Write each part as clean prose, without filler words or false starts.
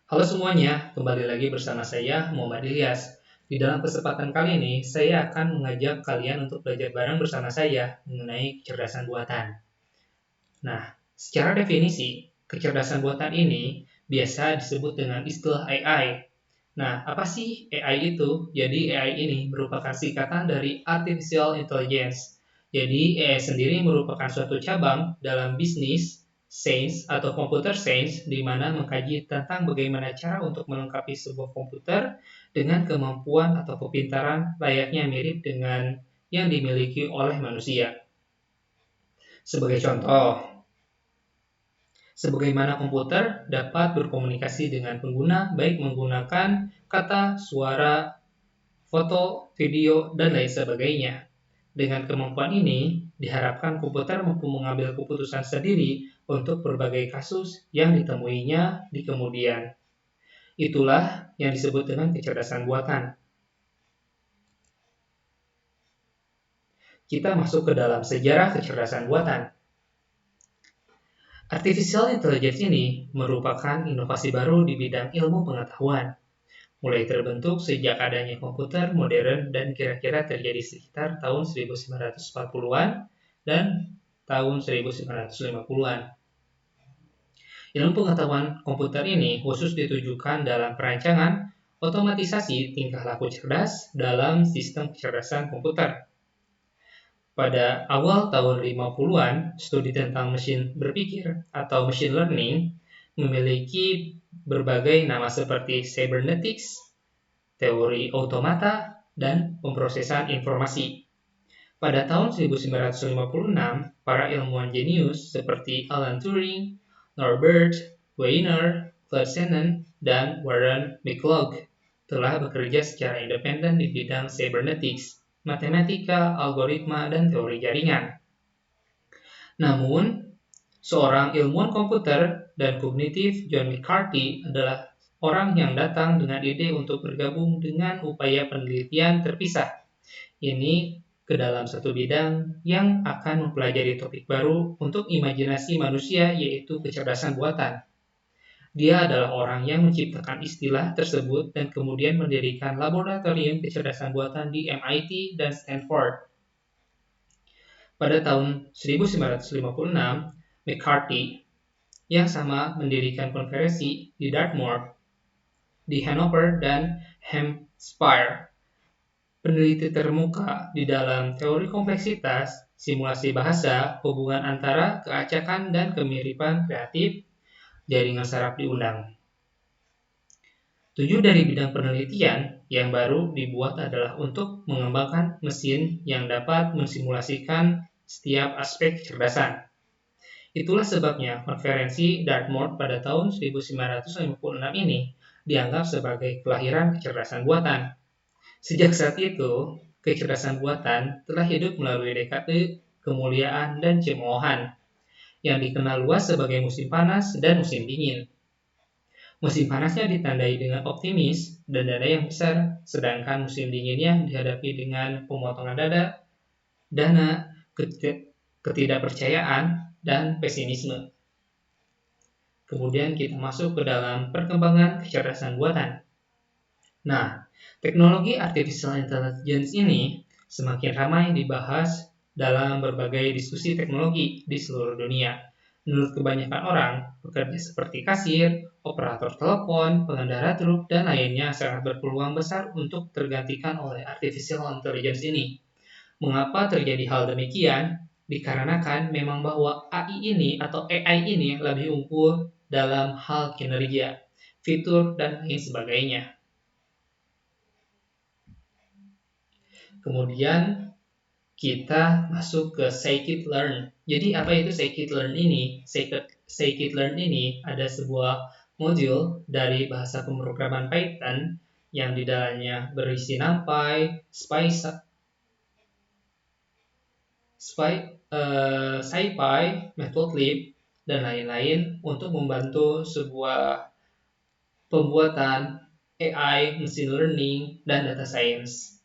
Halo semuanya, kembali lagi bersama saya Muhammad Ilyas. Di dalam kesempatan kali ini, saya akan mengajak kalian untuk belajar bareng bersama saya mengenai kecerdasan buatan. Nah, secara definisi, kecerdasan buatan ini biasa disebut dengan istilah AI. Nah, apa sih AI itu? Jadi AI ini merupakan singkatan dari Artificial Intelligence. Jadi AI sendiri merupakan suatu cabang dalam bisnis Science atau Computer Science di mana mengkaji tentang bagaimana cara untuk melengkapi sebuah komputer dengan kemampuan atau kepintaran layaknya mirip dengan yang dimiliki oleh manusia. Sebagai contoh, sebagaimana komputer dapat berkomunikasi dengan pengguna baik menggunakan kata, suara, foto, video, dan lain sebagainya. Dengan kemampuan ini, diharapkan komputer mampu mengambil keputusan sendiri untuk berbagai kasus yang ditemuinya di kemudian. Itulah yang disebut dengan kecerdasan buatan. Kita masuk ke dalam sejarah kecerdasan buatan. Artificial Intelligence ini merupakan inovasi baru di bidang ilmu pengetahuan, mulai terbentuk sejak adanya komputer modern dan kira-kira terjadi sekitar tahun 1940-an dan tahun 1950-an. Ilmu pengetahuan komputer ini khusus ditujukan dalam perancangan otomatisasi tingkah laku cerdas dalam sistem kecerdasan komputer. Pada awal tahun 50-an, studi tentang mesin berpikir atau machine learning memiliki berbagai nama seperti cybernetics, teori automata, dan pemrosesan informasi. Pada tahun 1956, para ilmuwan jenius seperti Alan Turing, Norbert Wiener, Claude Shannon, dan Warren McCulloch telah bekerja secara independen di bidang cybernetics, matematika, algoritma, dan teori jaringan. Namun, seorang ilmuwan komputer dan kognitif John McCarthy adalah orang yang datang dengan ide untuk bergabung dengan upaya penelitian terpisah ini ke dalam satu bidang yang akan mempelajari topik baru untuk imajinasi manusia yaitu kecerdasan buatan. Dia adalah orang yang menciptakan istilah tersebut dan kemudian mendirikan laboratorium kecerdasan buatan di MIT dan Stanford. Pada tahun 1956, McCarthy yang sama mendirikan konferensi di Dartmouth, di Hanover, dan Hampshire. Peneliti termuka di dalam teori kompleksitas, simulasi bahasa, hubungan antara keacakan dan kemiripan kreatif, jaringan saraf diundang. 7 dari bidang penelitian yang baru dibuat adalah untuk mengembangkan mesin yang dapat mensimulasikan setiap aspek kecerdasan. Itulah sebabnya konferensi Dartmouth pada tahun 1956 ini dianggap sebagai kelahiran kecerdasan buatan. Sejak saat itu, kecerdasan buatan telah hidup melalui dekade kemuliaan dan cemoohan, yang dikenal luas sebagai musim panas dan musim dingin. Musim panasnya ditandai dengan optimis dan dana yang besar, sedangkan musim dinginnya dihadapi dengan pemotongan dana, ketidakpercayaan, dan pesimisme. Kemudian kita masuk ke dalam perkembangan kecerdasan buatan. Nah, teknologi artificial intelligence ini semakin ramai dibahas dalam berbagai diskusi teknologi di seluruh dunia. Menurut kebanyakan orang, pekerja seperti kasir, operator telepon, pengendara truk, dan lainnya sangat berpeluang besar untuk tergantikan oleh artificial intelligence ini. Mengapa terjadi hal demikian? Dikarenakan memang bahwa AI ini atau AI ini lebih unggul dalam hal kinerja, fitur, dan lain sebagainya. Kemudian kita masuk ke scikit-learn. Jadi apa itu scikit-learn ini? Scikit-learn ini ada sebuah modul dari bahasa pemrograman Python yang di dalamnya berisi NumPy, SciPy, Matplotlib, dan lain-lain untuk membantu sebuah pembuatan AI, machine learning, dan data science.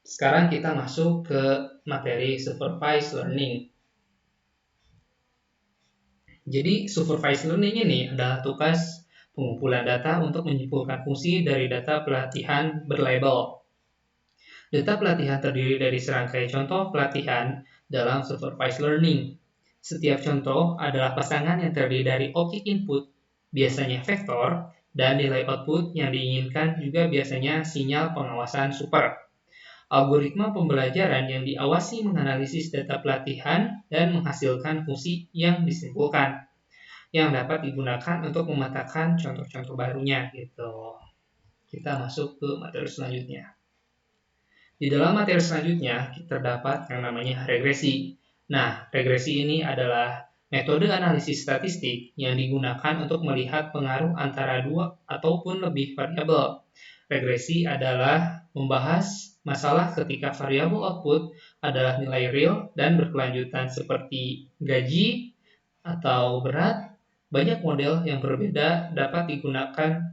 Sekarang kita masuk ke materi supervised learning. Jadi, supervised learning ini adalah tugas pengumpulan data untuk menyimpulkan fungsi dari data pelatihan berlabel. Data pelatihan terdiri dari serangkai contoh pelatihan dalam supervised learning. Setiap contoh adalah pasangan yang terdiri dari objek input, biasanya vektor, dan nilai output yang diinginkan juga biasanya sinyal pengawasan super. Algoritma pembelajaran yang diawasi menganalisis data pelatihan dan menghasilkan fungsi yang disimpulkan, yang dapat digunakan untuk memetakan contoh-contoh barunya gitu. Kita masuk ke materi selanjutnya. Di dalam materi selanjutnya, terdapat yang namanya regresi. Nah, regresi ini adalah metode analisis statistik yang digunakan untuk melihat pengaruh antara dua ataupun lebih variabel. Regresi adalah membahas masalah ketika variabel output adalah nilai real dan berkelanjutan seperti gaji atau berat. Banyak model yang berbeda dapat digunakan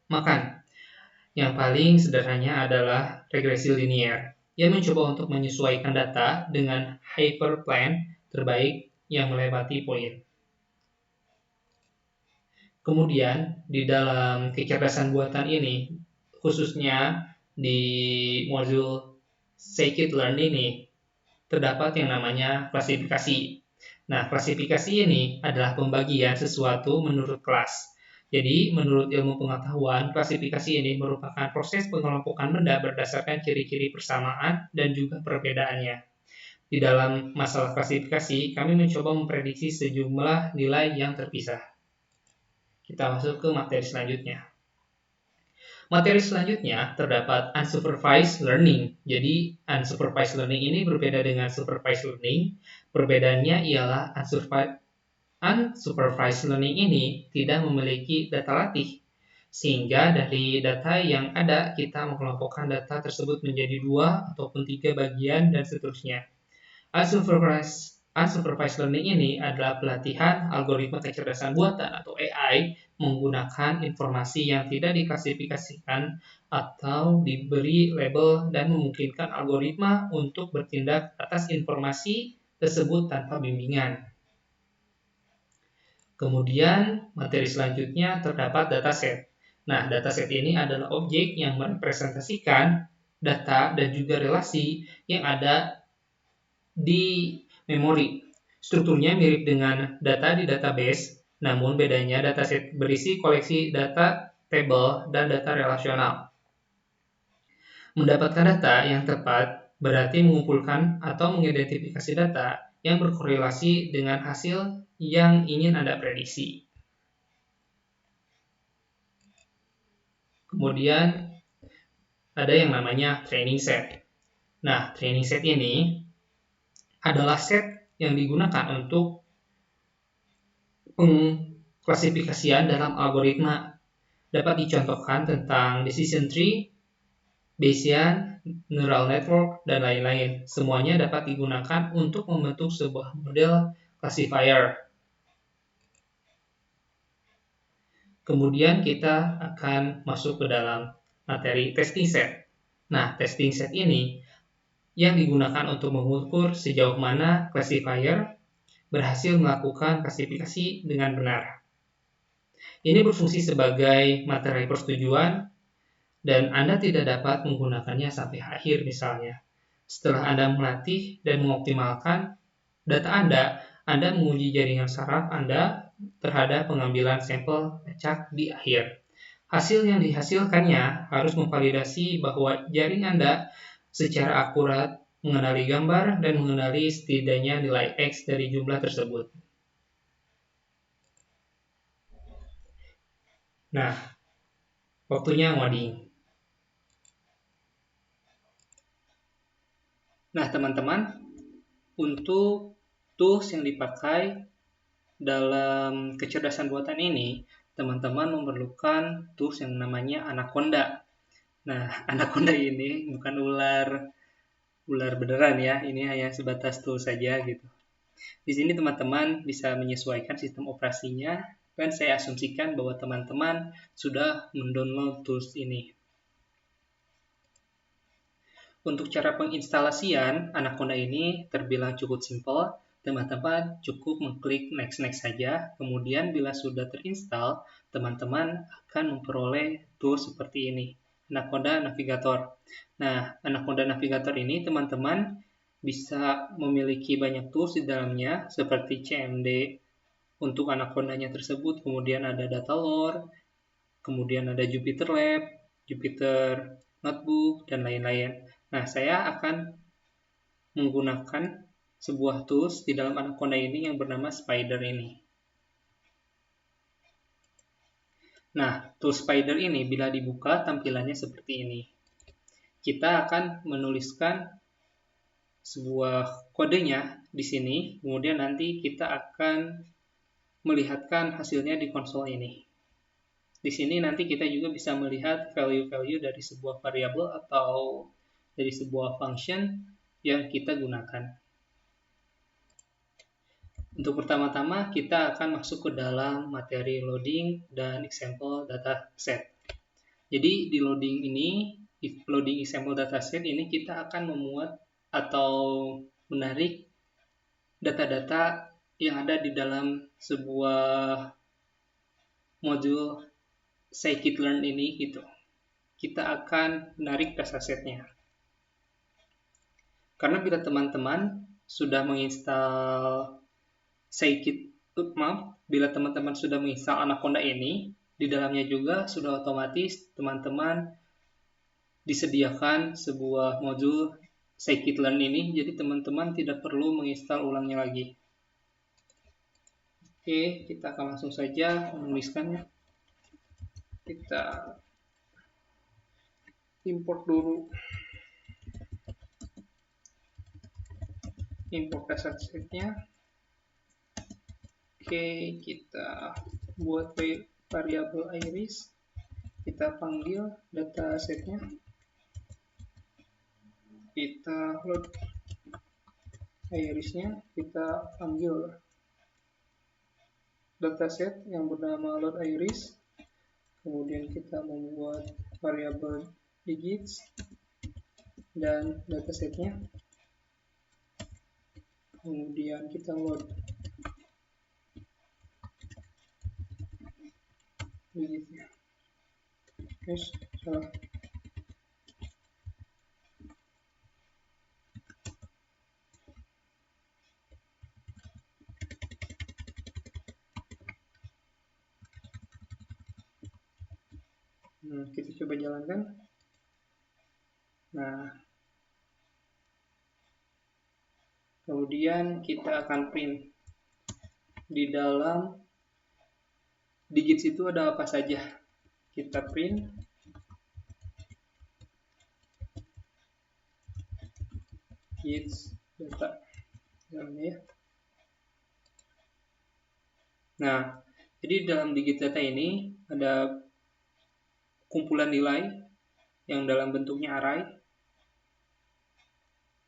makan. Yang paling sederhananya adalah regresi linier, yang mencoba untuk menyesuaikan data dengan hyperplan terbaik yang melewati poin. Kemudian, di dalam kecerdasan buatan ini, khususnya di modul scikit-learn ini, terdapat yang namanya klasifikasi. Nah, klasifikasi ini adalah pembagian sesuatu menurut kelas. Jadi, menurut ilmu pengetahuan, klasifikasi ini merupakan proses pengelompokan benda berdasarkan ciri-ciri persamaan dan juga perbedaannya. Di dalam masalah klasifikasi, kami mencoba memprediksi sejumlah nilai yang terpisah. Kita masuk ke materi selanjutnya. Materi selanjutnya terdapat unsupervised learning. Jadi, unsupervised learning ini berbeda dengan supervised learning. Perbedaannya ialah unsupervised learning ini tidak memiliki data latih, sehingga dari data yang ada kita mengelompokkan data tersebut menjadi 2 ataupun 3 bagian dan seterusnya. Unsupervised learning ini adalah pelatihan algoritma kecerdasan buatan atau AI menggunakan informasi yang tidak diklasifikasikan atau diberi label dan memungkinkan algoritma untuk bertindak atas informasi tersebut tanpa bimbingan. Kemudian, materi selanjutnya terdapat dataset. Nah, dataset ini adalah objek yang merepresentasikan data dan juga relasi yang ada di memori. Strukturnya mirip dengan data di database, namun bedanya dataset berisi koleksi data tabel dan data relasional. Mendapatkan data yang tepat berarti mengumpulkan atau mengidentifikasi data yang berkorelasi dengan hasil yang ingin Anda prediksi. Kemudian ada yang namanya training set. Nah, training set ini adalah set yang digunakan untuk pengklasifikasian dalam algoritma. Dapat dicontohkan tentang decision tree, Bayesian, neural network, dan lain-lain. Semuanya dapat digunakan untuk membentuk sebuah model classifier. Kemudian kita akan masuk ke dalam materi testing set. Nah, testing set ini yang digunakan untuk mengukur sejauh mana classifier berhasil melakukan klasifikasi dengan benar. Ini berfungsi sebagai materai persetujuan dan Anda tidak dapat menggunakannya sampai akhir misalnya. Setelah Anda melatih dan mengoptimalkan data Anda menguji jaringan saraf Anda terhadap pengambilan sampel acak di akhir. Hasil yang dihasilkannya harus memvalidasi bahwa jaring Anda secara akurat mengenali gambar dan mengenali setidaknya nilai X dari jumlah tersebut. Nah, waktunya ngoding. Nah, teman-teman, untuk tools yang dipakai dalam kecerdasan buatan ini, teman-teman memerlukan tools yang namanya Anaconda. Nah, Anaconda ini bukan ular beneran ya, ini hanya sebatas tools saja gitu. Di sini teman-teman bisa menyesuaikan sistem operasinya, dan saya asumsikan bahwa teman-teman sudah mendownload tools ini. Untuk cara penginstalasian Anaconda ini terbilang cukup simpel. teman-teman cukup mengklik next saja. Kemudian bila sudah terinstall, teman-teman akan memperoleh tools seperti ini, Anaconda Navigator. Nah, Anaconda Navigator ini teman-teman bisa memiliki banyak tools di dalamnya seperti CMD untuk Anaconda-nya tersebut, kemudian ada data lore, kemudian ada Jupyter Lab, Jupyter Notebook, dan lain-lain. Nah, saya akan menggunakan sebuah tools di dalam Anaconda ini yang bernama Spider ini. Nah, tools Spider ini bila dibuka tampilannya seperti ini. Kita akan menuliskan sebuah kodenya di sini, kemudian nanti kita akan melihatkan hasilnya di konsol ini. Di sini nanti kita juga bisa melihat value-value dari sebuah variabel atau dari sebuah function yang kita gunakan. Untuk pertama-tama kita akan masuk ke dalam materi loading dan example dataset. Jadi di loading example dataset ini kita akan memuat atau menarik data-data yang ada di dalam sebuah modul scikit-learn ini gitu. Kita akan menarik datasetnya. Karena bila teman-teman sudah menginstal bila teman-teman sudah menginstal Anaconda ini, di dalamnya juga sudah otomatis teman-teman disediakan sebuah modul scikit-learn ini, jadi teman-teman tidak perlu menginstal ulangnya lagi. Oke, kita akan langsung saja menuliskannya. Kita import dulu, import datasetnya. Oke, kita buat variabel iris, kita panggil datasetnya, kita load irisnya, kita panggil dataset yang bernama load iris, kemudian kita membuat variabel digits dan datasetnya, kemudian kita load digitnya. Yes, salah. Kita coba jalankan. Nah, kemudian kita akan print di dalam digits itu ada apa saja. Kita print digits data dalamnya ya. Nah, jadi dalam digit data ini ada kumpulan nilai yang dalam bentuknya array.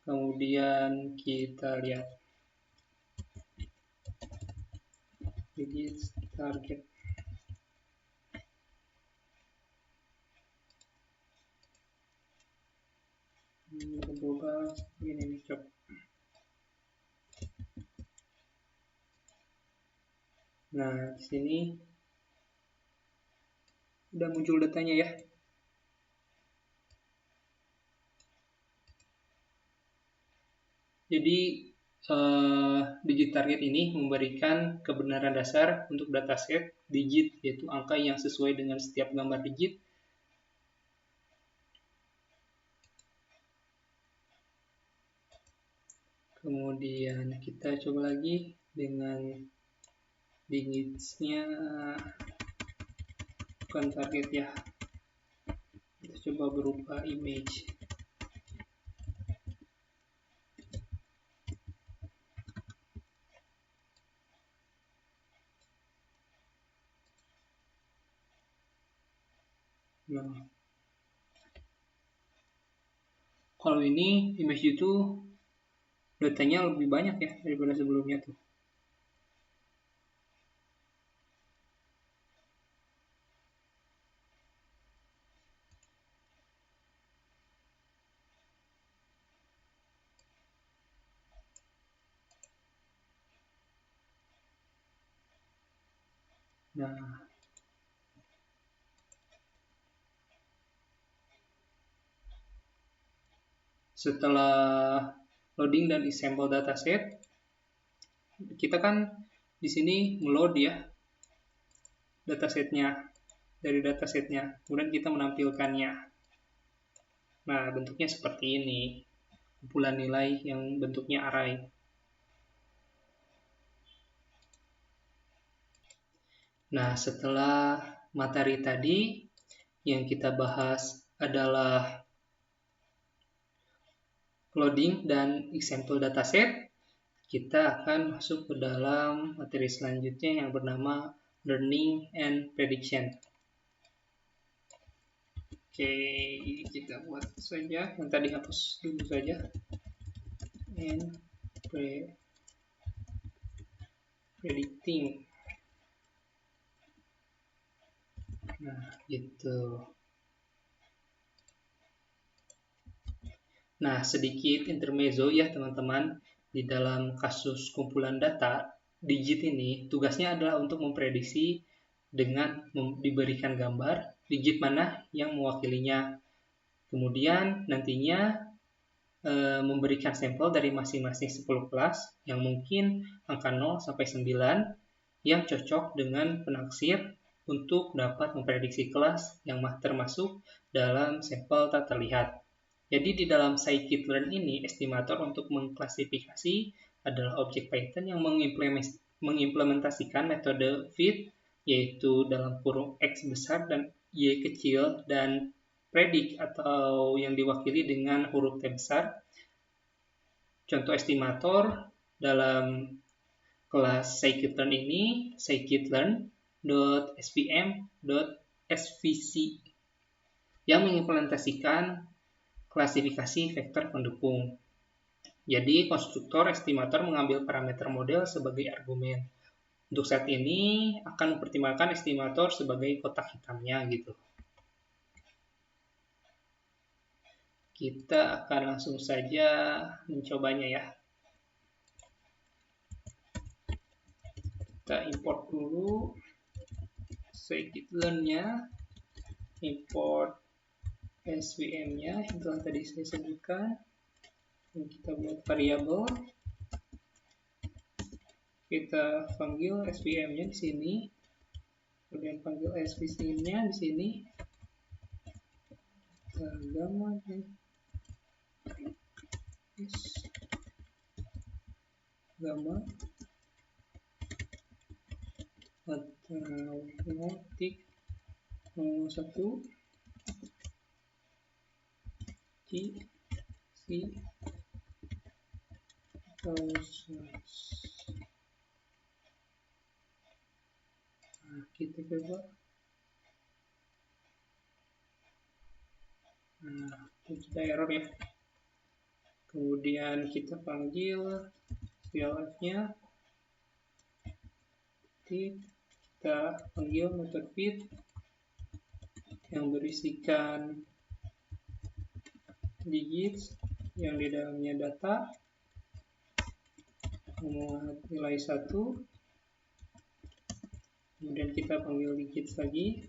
Kemudian kita lihat digits target. Berubah begini nih, coba. Nah, di sini udah muncul datanya ya. Jadi digit target ini memberikan kebenaran dasar untuk dataset digit, yaitu angka yang sesuai dengan setiap gambar digit. Kemudian kita coba lagi dengan digitsnya, bukan target ya, kita coba berupa image. Nah, kalau ini image itu datanya lebih banyak ya daripada sebelumnya tuh. Nah, setelah loading dan assemble dataset, kita kan di sini ngeload ya datasetnya dari datasetnya, kemudian kita menampilkannya. Nah, bentuknya seperti ini, kumpulan nilai yang bentuknya array. Nah, setelah materi tadi yang kita bahas adalah loading dan example dataset, kita akan masuk ke dalam materi selanjutnya yang bernama learning and prediction. Oke, kita buat saja yang tadi hapus dulu saja. And predicting. Nah, gitu. Nah, sedikit intermezzo ya teman-teman. Di dalam kasus kumpulan data, digit ini tugasnya adalah untuk memprediksi dengan diberikan gambar digit mana yang mewakilinya. Kemudian nantinya memberikan sampel dari masing-masing 10 kelas yang mungkin angka 0 sampai 9 yang cocok dengan penaksir untuk dapat memprediksi kelas yang termasuk dalam sampel tak terlihat. Jadi di dalam scikit-learn ini, estimator untuk mengklasifikasi adalah objek Python yang mengimplementasikan metode fit, yaitu dalam kurung X besar dan Y kecil, dan predict atau yang diwakili dengan huruf T besar. Contoh estimator dalam kelas scikit-learn ini, scikit-learn.svm.svc yang mengimplementasikan klasifikasi vektor pendukung. Jadi, konstruktor estimator mengambil parameter model sebagai argumen. Untuk saat ini, akan mempertimbangkan estimator sebagai kotak hitamnya gitu. Kita akan langsung saja mencobanya ya. Kita import dulu scikit-learn-nya, import svm-nya yang telah tadi saya sebutkan. Dan kita buat variabel. Kita panggil svm-nya di sini. Kemudian panggil svc-nya di sini. Kita gamma atau tik 1 C nah, kita coba. Nah, itu sudah error ya. Kemudian kita panggil clf-nya, kita panggil method fit yang berisikan digits yang di dalamnya data, memuat nilai 1, kemudian kita panggil digits lagi,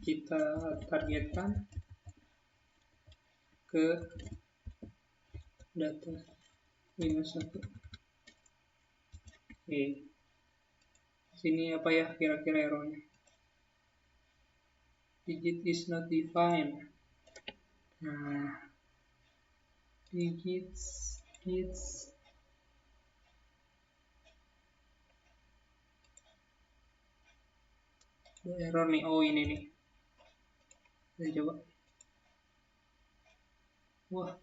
kita targetkan ke data 51. Oke, sini apa ya kira-kira errornya? Digit is not defined. Nah, digits error nih. Oh, ini nih. Kita coba. Wah,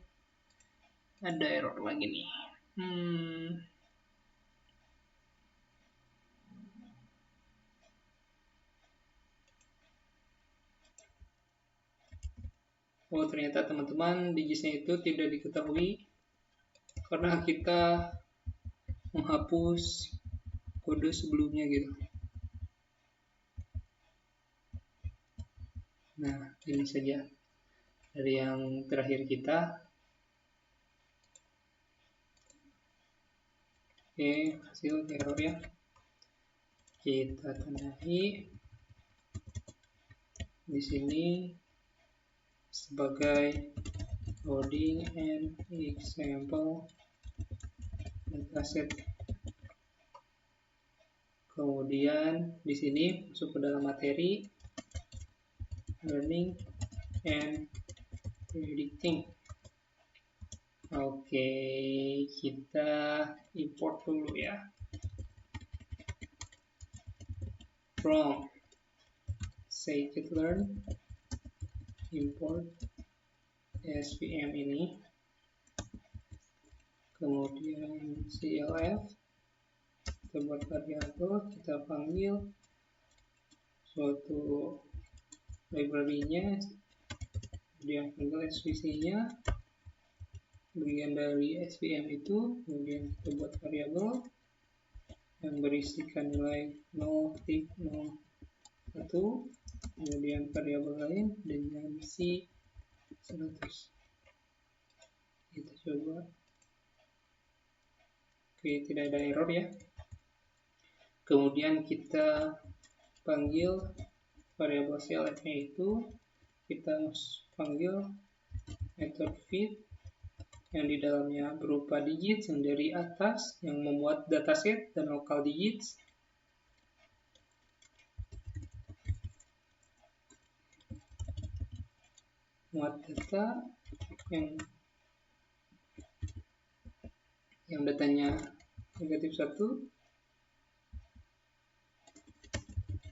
ada error lagi nih. Oh, ternyata teman-teman digitsnya itu tidak diketahui karena kita menghapus kode sebelumnya gitu. Nah, ini saja dari yang terakhir kita. Oke, hasil error ya. Kita tandai di sini sebagai loading and example dataset. Kemudian di sini masuk ke dalam materi learning and predicting. Oke, kita import dulu ya. From scikit-learn import SVM ini, kemudian CLF, kita buat variabel, kita panggil suatu library-nya, kemudian panggil SVC-nya, bagian dari SVM itu, kemudian kita buat variabel yang berisikan nilai 0, 0, 1, kemudian variabel lain dengan isi 100. Kita coba. Oke, tidak ada error ya. Kemudian kita panggil variabel CLF-nya itu, kita panggil method feed yang di dalamnya berupa digits yang dari atas yang memuat dataset dan local digits. Muat data yang datanya -1,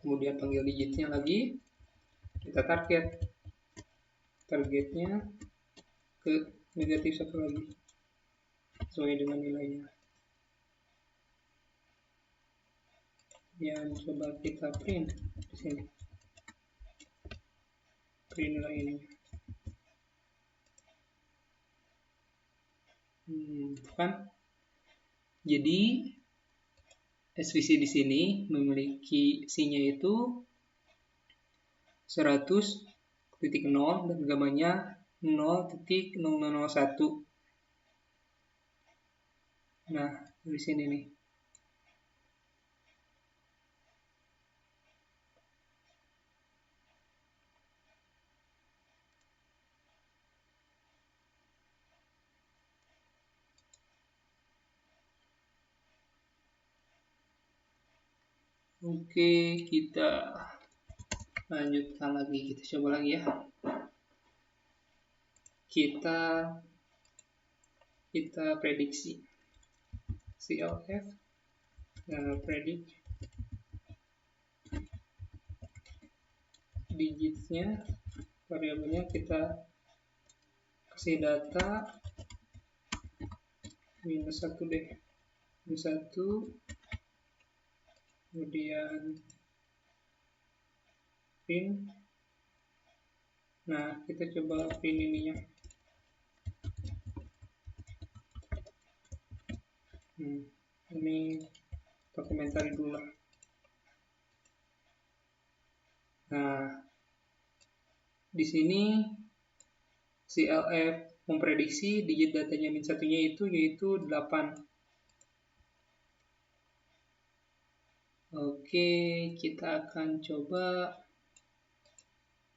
kemudian panggil digitnya lagi, kita targetnya ke -1 lagi sesuai dengan nilainya. Dan coba kita print di sini, print nilai ini. Kan? Jadi SVC di sini memiliki C-nya itu 100.0 dan gambarnya 0.0001. Nah, di sini nih. Oke, kita lanjutkan lagi, kita coba lagi ya. Kita prediksi CLF predict digitsnya, variabelnya kita kasih data -1 deh, -1, kemudian print. Nah, kita coba print ininya. Ini kita komentari dulu lah. Nah, di sini CLF memprediksi digit datanya -1-nya itu yaitu 8. Oke, kita akan coba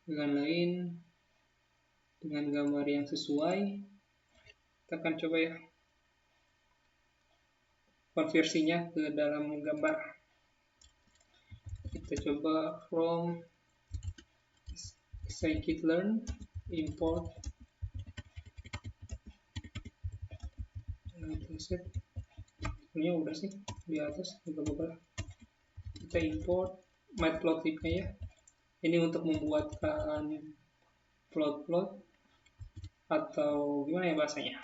dengan lain, dengan gambar yang sesuai. Kita akan coba ya konversinya ke dalam gambar. Kita coba from scikit-learn import dataset. Ini udah sih di atas beberapa. Kita import matplotlib-nya ya. Ini untuk membuatkan plot-plot atau gimana ya bahasanya.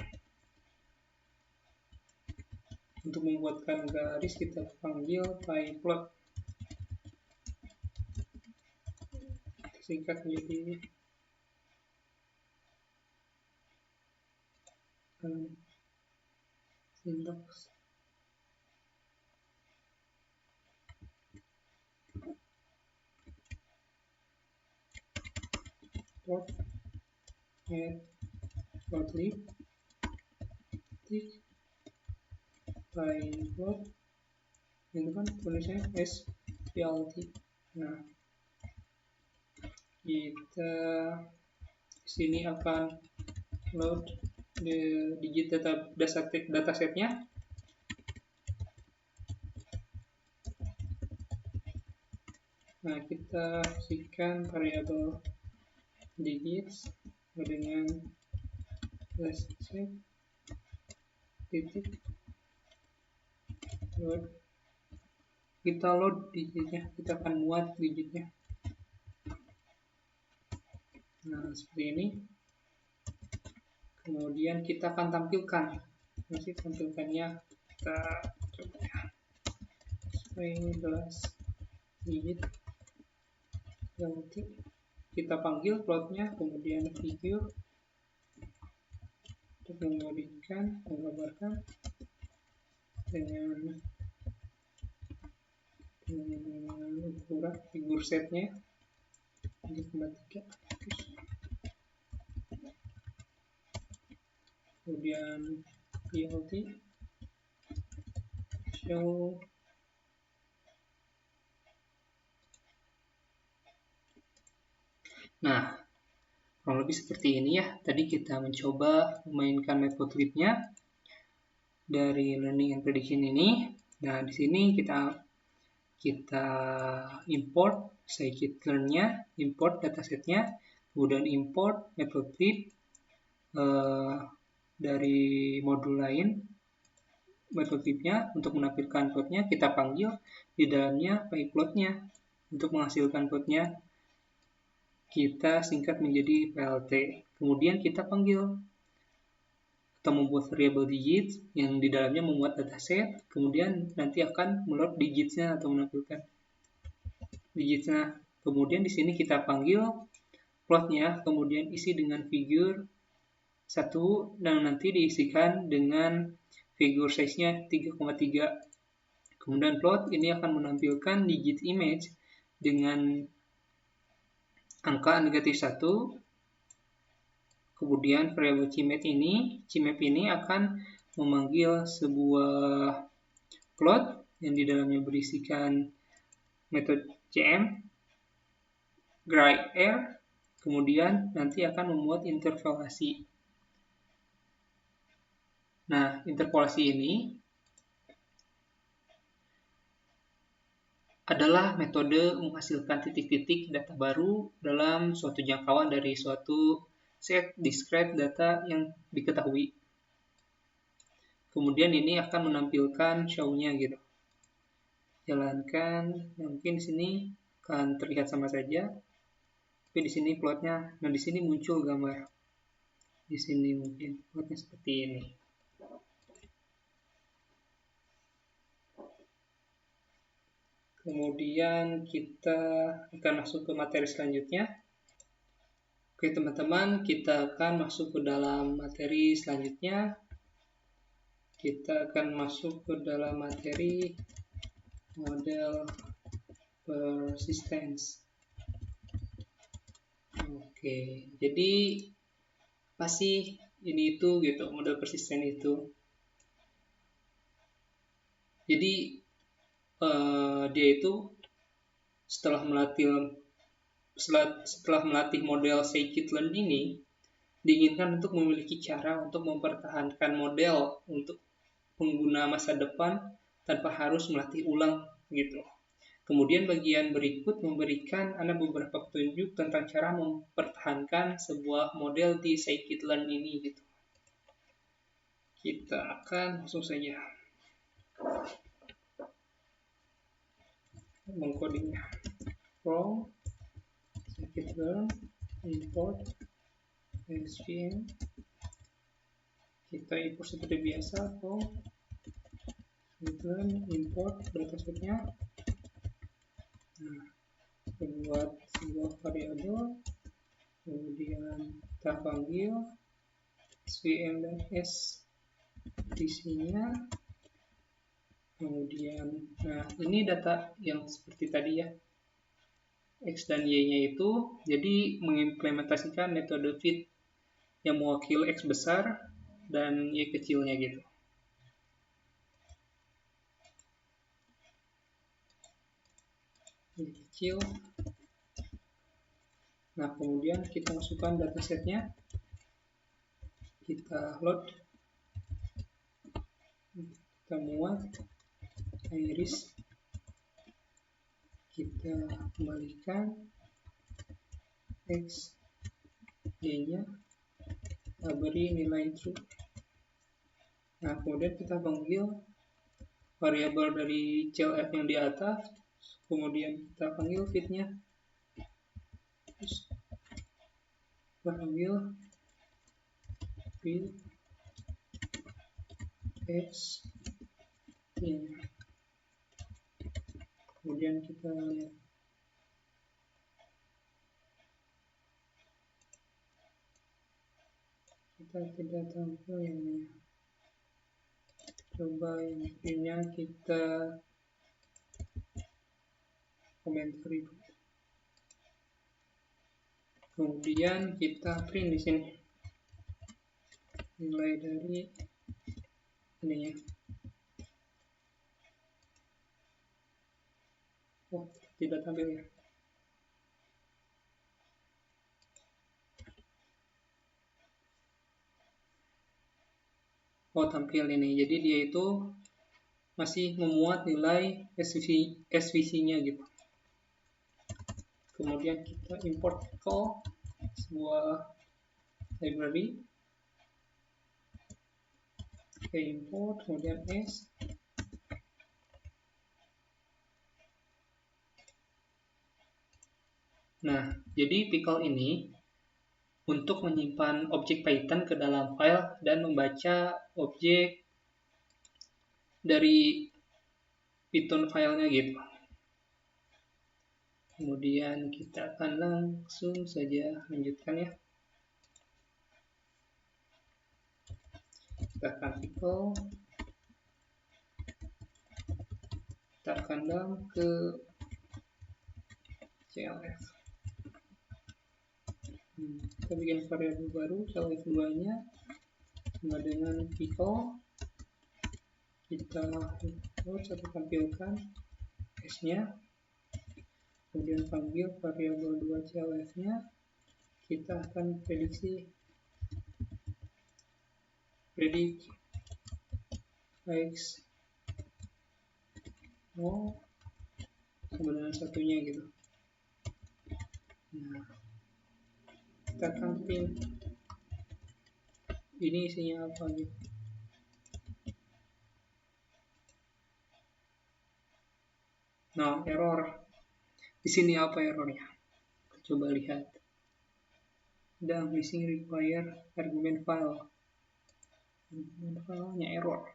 Untuk membuatkan garis kita panggil pyplot. Singkat menjadi syntax. Port add plotlib find plot, itu kan tulisannya SPLT. Nah, kita sini akan load the digit datasetnya. Nah, kita kasihkan variabel digits dengan set titik load. Kita load digitnya, kita akan muat digitnya. Nah, seperti ini. Kemudian kita akan tampilkan. Nanti tampilkannya kita coba ya. 11 digit. Nanti kita panggil plotnya, kemudian figure untuk menggambarkan dengan ukuran figure setnya 3,3. Kemudian PLT show. Nah, kurang lebih seperti ini ya. Tadi kita mencoba memainkan matplotlib-nya dari learning and prediction ini. Nah, di sini kita import scikit-learn-nya, import datasetnya, kemudian import matplotlib dari modul lain matplotlib-nya untuk menampilkan plotnya. Kita panggil di dalamnya pyplot-nya untuk menghasilkan plotnya. Kita singkat menjadi plt. Kemudian kita panggil atau membuat variabel digit yang di dalamnya memuat dataset. Kemudian nanti akan meload digitsnya atau menampilkan digitsnya. Kemudian di sini kita panggil plotnya, kemudian isi dengan figure 1 dan nanti diisikan dengan figure size-nya 3,3. Kemudian plot ini akan menampilkan digit image dengan angka negatif 1. Kemudian variabel CMap ini akan memanggil sebuah plot yang di dalamnya berisikan metode cm, GRIR, kemudian nanti akan memuat interpolasi. Nah, interpolasi ini adalah metode menghasilkan titik-titik data baru dalam suatu jangkauan dari suatu set discrete data yang diketahui. Kemudian ini akan menampilkan show-nya gitu. Jalankan, mungkin di sini akan terlihat sama saja. Tapi di sini plotnya, nah di sini muncul gambar. Di sini mungkin plotnya seperti ini. Kemudian kita akan masuk ke materi selanjutnya. Oke teman-teman, kita akan masuk ke dalam materi selanjutnya. Kita akan masuk ke dalam materi model persistence. Oke, jadi apa sih ini itu gitu, model persisten itu? Jadi dia itu setelah melatih model scikit-learn ini, diinginkan untuk memiliki cara untuk mempertahankan model untuk pengguna masa depan tanpa harus melatih ulang gitu. Kemudian bagian berikut memberikan Anda beberapa petunjuk tentang cara mempertahankan sebuah model di scikit-learn ini gitu. Kita akan langsung saja mengkodingnya. From scikit-learn import svm, kita import seperti biasa from scikit-learn import datasetnya. Nah, buat sebuah variabel, kemudian kita panggil svm dan s isinya. Kemudian, nah ini data yang seperti tadi ya, X dan Y-nya itu, jadi mengimplementasikan metode fit yang mewakili X besar dan Y kecilnya gitu. ini kecil. Nah, kemudian kita masukkan datasetnya, kita load, kita muat iris, kita kembalikan x, y-nya, kita beri nilai true. Nah, kemudian kita panggil variabel dari clf yang di atas, kemudian kita panggil fit-nya, kita panggil fit x, y. Kemudian kita lihat kita tidak tampil yang ini. Coba yang ini kita komentari dulu. Kemudian kita print di sini nilai dari ininya. Oh, tidak tampil ya. Oh, tampil ini. Jadi dia itu masih memuat nilai SVC-nya gitu. Kemudian kita import pickle, sebuah library. Kita import, kemudian S. Nah, jadi pickle ini untuk menyimpan objek Python ke dalam file dan membaca objek dari Python filenya gitu. Kemudian kita akan langsung saja lanjutkan ya. Kita akan pickle, kita akan ke clf. Kita bikin variabel baru, clf2-nya sama dengan pickle. Kita load atau tampilkan s-nya, kemudian panggil variabel 2 clf-nya. Kita akan prediksi x 0 sama dengan satunya gitu. Nah, kita akan print ini isinya apa gitu. Nah, error di sini apa errornya? Coba lihat. Ada missing require argument file. Argument filenya error.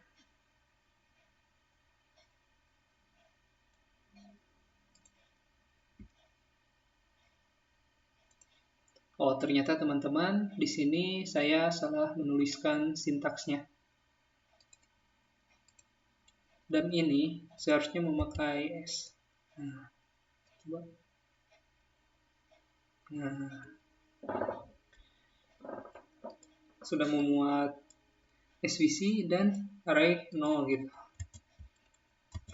Oh, ternyata teman-teman, di sini saya salah menuliskan sintaksnya. Dan ini seharusnya memakai S. Nah, coba. Nah, sudah memuat SVC dan array 0 gitu.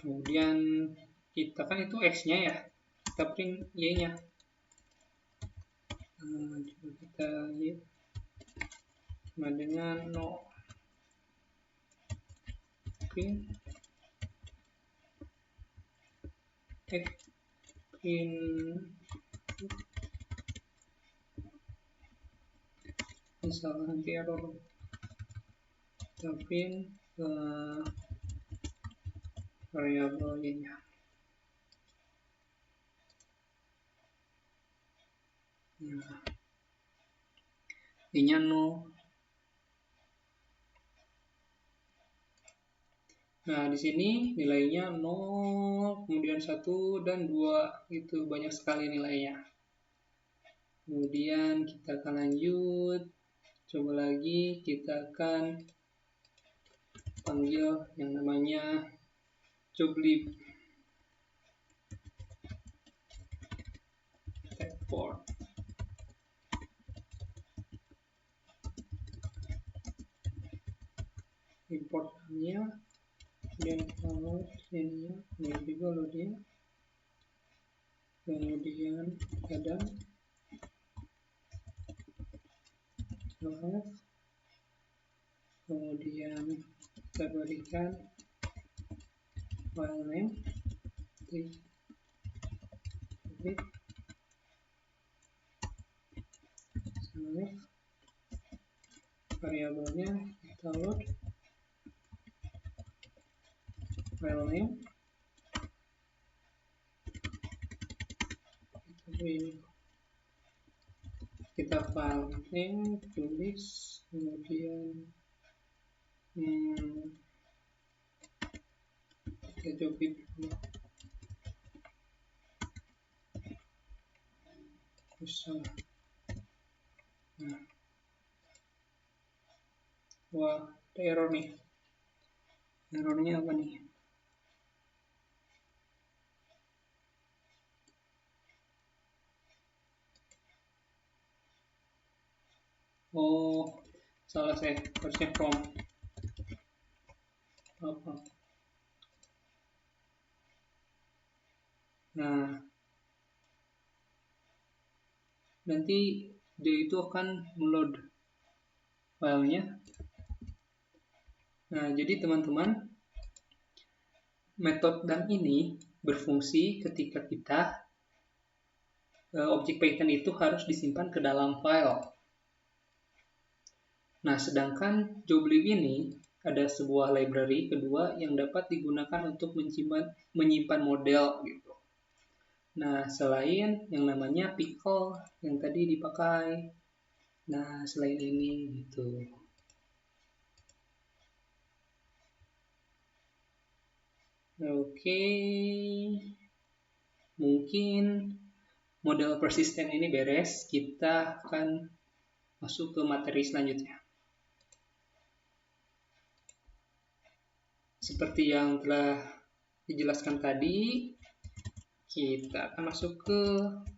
Kemudian kita kan itu X-nya ya, kita print Y-nya. Coba kita lihat sama dengan 0. Print misalnya nanti error, kita print variabel Y-nya. Nah, Y-nya 0. Nah, di sini nilainya 0, kemudian 1 dan 2, itu banyak sekali nilainya. Kemudian kita akan lanjut, coba lagi kita akan panggil yang namanya joblib. Export. Importnya, kemudian kita load ini, juga loadnya. kemudian ada left, kemudian kita berikan file name public select, variabelnya kita load file name, kita file name tulis, kemudian kita copy dulu, susah. Nah, wah, ada error nih. Errornya apa nih? Oh, salah saya, harusnya from. Apa? Nah, nanti dia itu akan meload filenya. Nah, jadi teman-teman, metode dan ini berfungsi ketika kita objek Python itu harus disimpan ke dalam file. Nah, sedangkan joblib ini ada sebuah library kedua yang dapat digunakan untuk menyimpan model gitu. Nah, selain yang namanya pickle yang tadi dipakai. Nah, selain ini gitu. Oke. Mungkin model persisten ini beres, kita akan masuk ke materi selanjutnya. Seperti yang telah dijelaskan tadi, kita akan masuk ke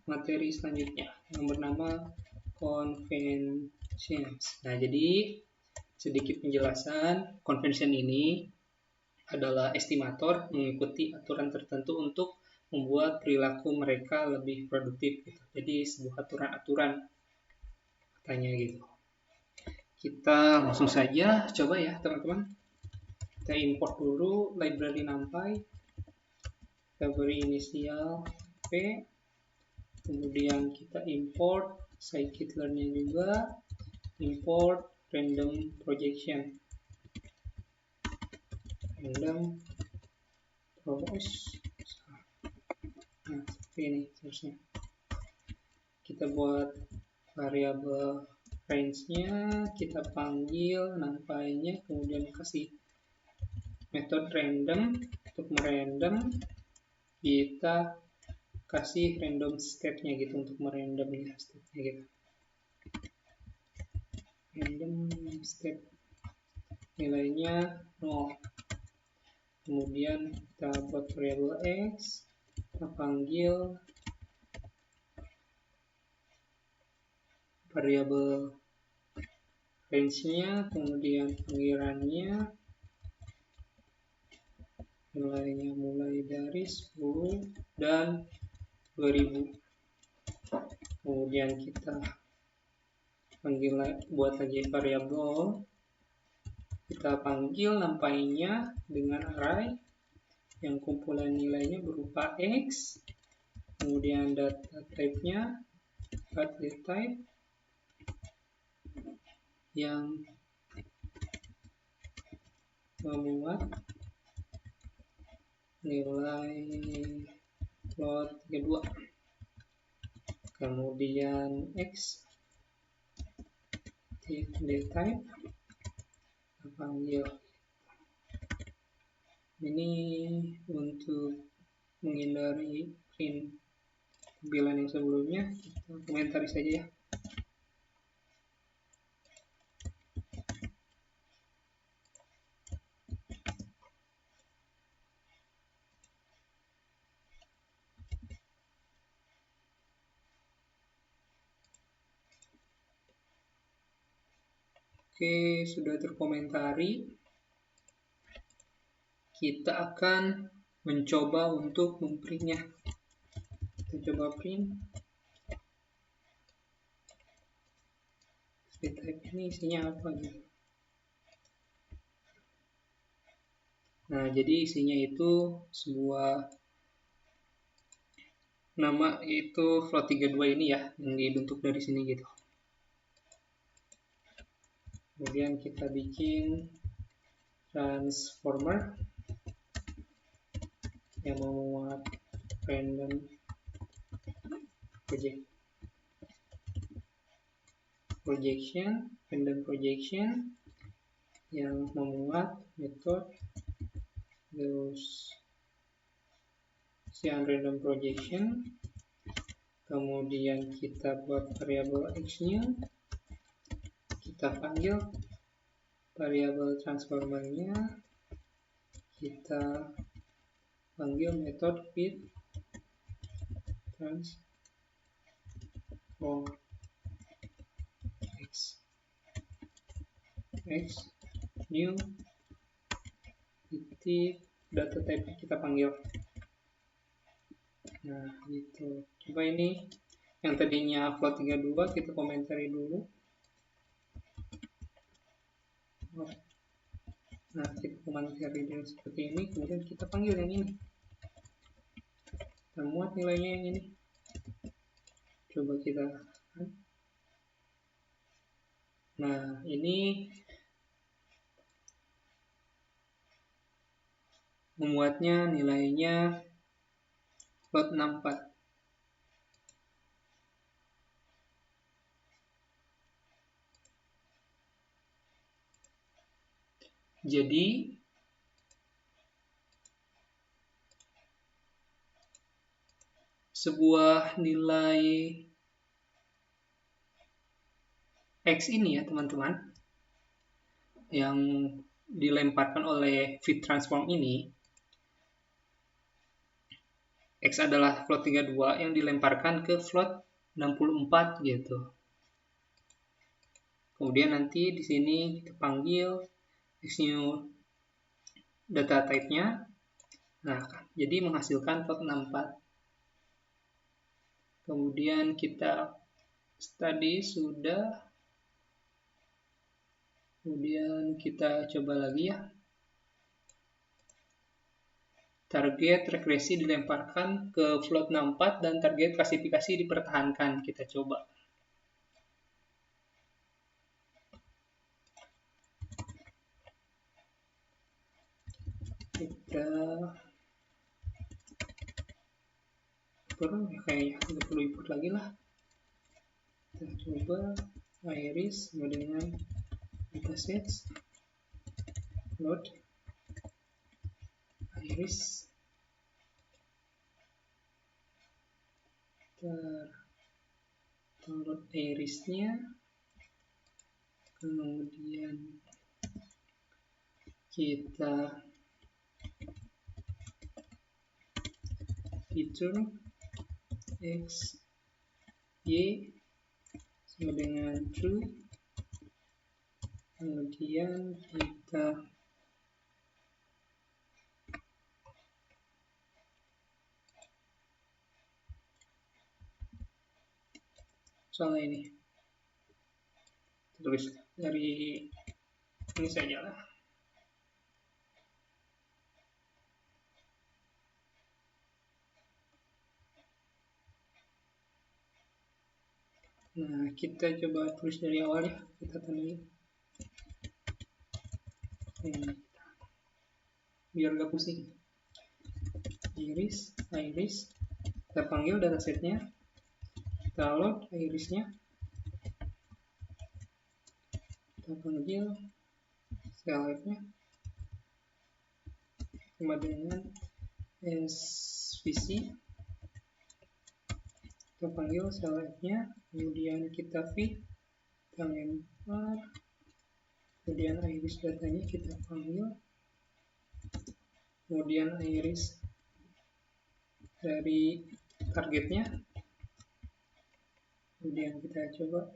materi selanjutnya yang bernama conventions. Nah, jadi sedikit penjelasan, convention ini adalah estimator mengikuti aturan tertentu untuk membuat perilaku mereka lebih produktif gitu. Jadi sebuah aturan-aturan katanya gitu. Kita langsung saja coba ya teman-teman. Kita import dulu library NumPy, kita beri inisial p, kemudian kita import scikit-learn-nya juga, import random projection, random projection. Nah, seperti ini seharusnya. Kita buat variabel range-nya, kita panggil numpy-nya, kemudian kasih metode random untuk merandom, kita kasih random state-nya gitu untuk merandomnya state-nya gitu. Random state nilainya 0. Kemudian kita buat variabel x, kita panggil variabel range-nya, kemudian panggilannya nilainya mulai dari 10 dan 2000. Kemudian kita buat lagi variabel, kita panggil numpy-nya dengan array yang kumpulan nilainya berupa x, kemudian data type-nya data type yang memuat nilai float 32, kemudian x data type kita panggil. Ini untuk menghindari print tampilan yang sebelumnya, kita komentari saja ya. Oke, sudah terkomentari. Kita akan mencoba untuk memprintnya. Kita coba print. Type ini isinya apa gitu. Nah, jadi isinya itu sebuah nama, yaitu float 32 ini ya, yang dibentuk dari sini gitu. Kemudian kita bikin transformer yang memuat random projection yang memuat metode Gaussian random projection. Kemudian kita buat variabel x-nya, kita panggil variabel transformernya, kita panggil metode fit transform x new titik data type kita panggil. Nah, gitu. Coba ini yang tadinya float 32 kita komentari dulu. Nah, kita komentari dulu seperti ini, kemudian kita panggil yang ini. Kita muat nilainya yang ini. Coba kita. Nah, ini memuatnya nilainya float 64. Jadi sebuah nilai X ini ya teman-teman, yang dilemparkan oleh fit transform ini, X adalah float 32 yang dilemparkan ke float 64 gitu. Kemudian nanti di sini kita panggil xnew data type-nya. Nah, jadi menghasilkan float 64. Kemudian kita tadi sudah, kemudian kita coba lagi ya. Target regresi dilemparkan ke float 64 dan target klasifikasi dipertahankan. Kita coba. Kita perlu ya, kayaknya nggak perlu import lagi lah. Kita coba iris sama dengan datasets load iris, download irisnya, kemudian kita return x y sama dengan true, kemudian kita salah ini tulis dari ini saja lah. Nah, kita coba tulis dari awal ya, kita tandai biar gak pusing. Iris, kita panggil datasetnya, kita load irisnya, kita panggil select-nya sama dengan svc, kita panggil select-nya, kemudian kita fit, kita lempar, kemudian iris datanya kita panggil, kemudian iris dari targetnya, kemudian kita coba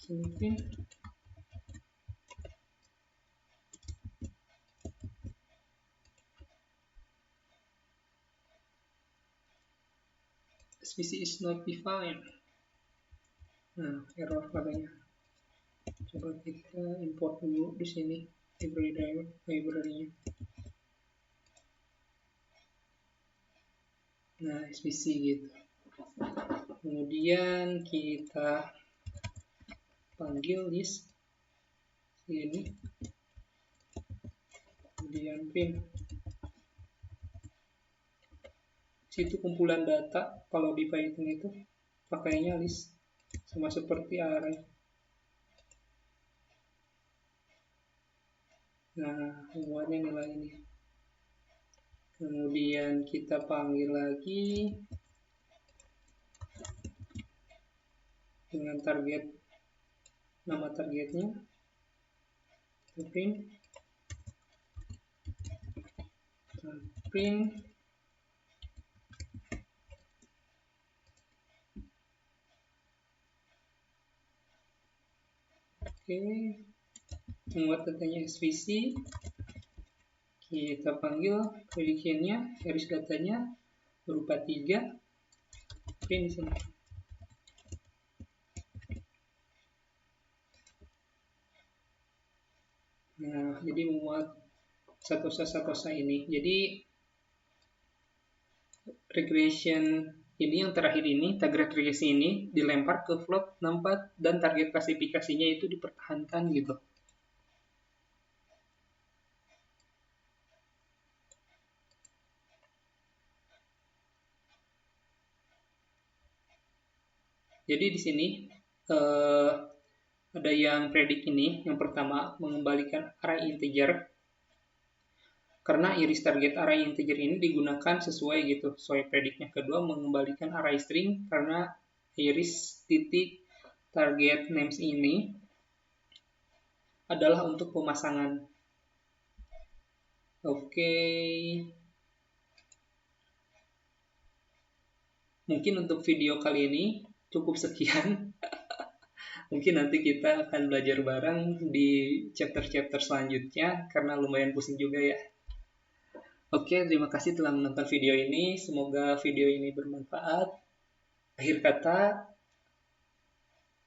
sini print, species is not defined. Nah, error katanya. Coba kita import dulu di sini library-nya. Nah, species gitu. Kemudian kita panggil list ini, kemudian print. Situ kumpulan data, kalau di Python itu pakainya list, sama seperti array. Nah, semuanya nilai ini. Kemudian kita panggil lagi dengan target, nama targetnya, print oke, membuat datanya SVC, kita panggil prediction-nya, series datanya berupa 3, print di sini. Nah, jadi memuat satosa ini. Jadi regression ini yang terakhir ini, target regresi ini dilempar ke float 64 dan target klasifikasinya itu dipertahankan gitu. Jadi di sini ada yang predik ini. Yang pertama mengembalikan array integer. Karena iris target array integer ini digunakan sesuai gitu, sesuai prediknya. Kedua mengembalikan array string karena iris titik target names ini adalah untuk pemasangan. Oke. Mungkin untuk video kali ini cukup sekian. Mungkin nanti kita akan belajar bareng di chapter-chapter selanjutnya karena lumayan pusing juga ya. Oke, terima kasih telah menonton video ini. Semoga video ini bermanfaat. Akhir kata,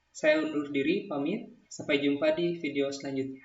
saya undur diri, pamit. Sampai jumpa di video selanjutnya.